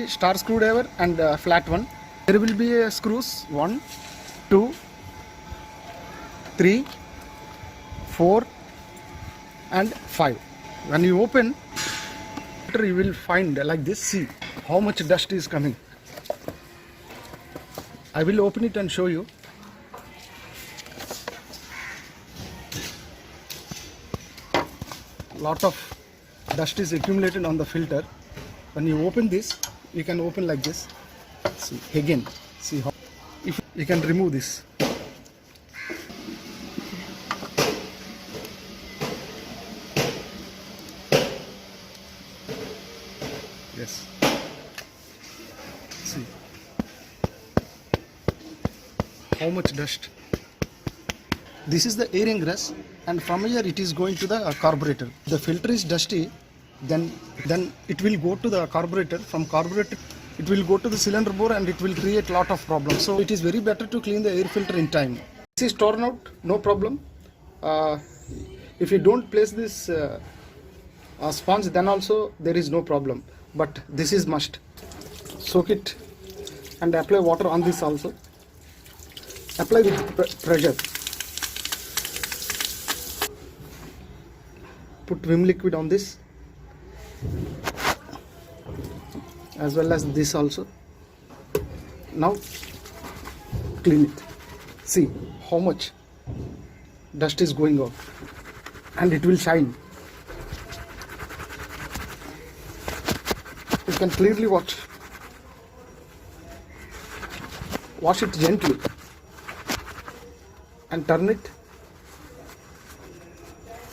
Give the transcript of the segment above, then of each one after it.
be star screwdriver and flat one. There will be screws 1, 2, 3, 4 and 5. When you open, you will find like this. See how much dust is coming. I will open it and show you. Lot of dust is accumulated on the filter. When you open this, you can open like this. See again, see how if you can remove this. Yes, see how much dust. This is the air ingress, and from here it is going to the carburetor. The filter is dusty, then it will go to the carburetor. From carburetor it will go to the cylinder bore and it will create lot of problems. So it is very better to clean the air filter in time. This is torn out, no problem. If you don't place this sponge, then also there is no problem, but this is must. Soak it and apply water on this also. Apply with pressure. Put Vim liquid on this as well as this also. Now clean it. See how much dust is going out, and it will shine. You can clearly watch. Wash it gently and turn it,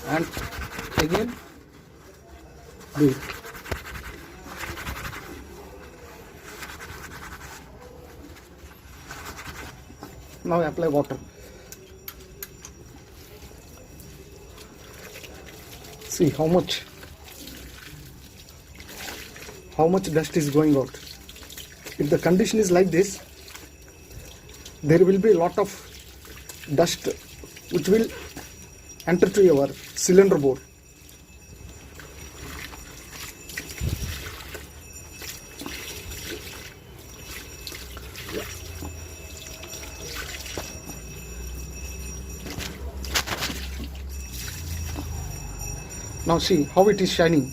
and again do it. Now apply water. See how much dust is going out. If the condition is like this, there will be a lot of dust which will enter to your cylinder bore. Now see how it is shining.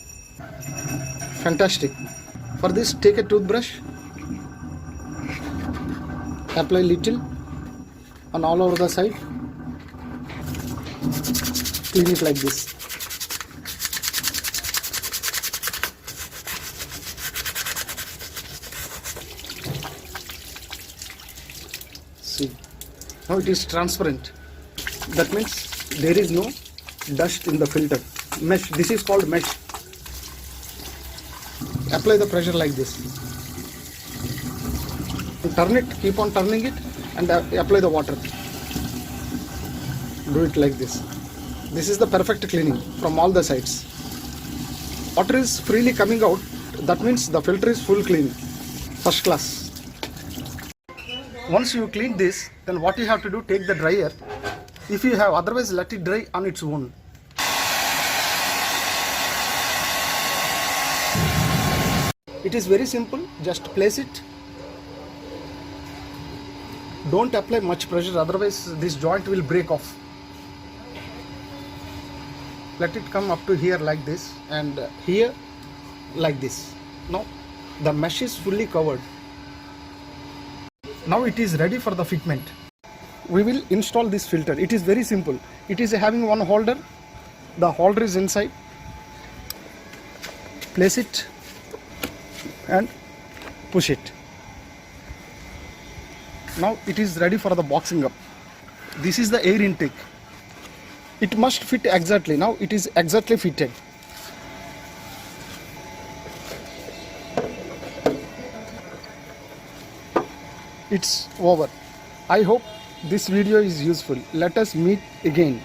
Fantastic. For this, take a toothbrush, apply little on all over the side, clean it like this. See, now it is transparent. That means there is no dust in the filter. Mesh, this is called mesh. Apply the pressure like this. Turn it, keep on turning it, and apply the water. Do it like this. This is the perfect cleaning from all the sides. Water is freely coming out. That means the filter is full clean. First class. Once you clean this, then what you have to do, take the dryer. If you have, otherwise let it dry on its own. It is very simple. Just place it. Don't apply much pressure, otherwise this joint will break off. Let it come up to here like this, and here like this. Now the mesh is fully covered. Now it is ready for the fitment. We will install this filter. It is very simple. It is having one holder. The holder is inside. Place it and push it. Now it is ready for the boxing up. This is the air intake. It must fit exactly. Now it is exactly fitted. It's over. I hope this video is useful. Let us meet again.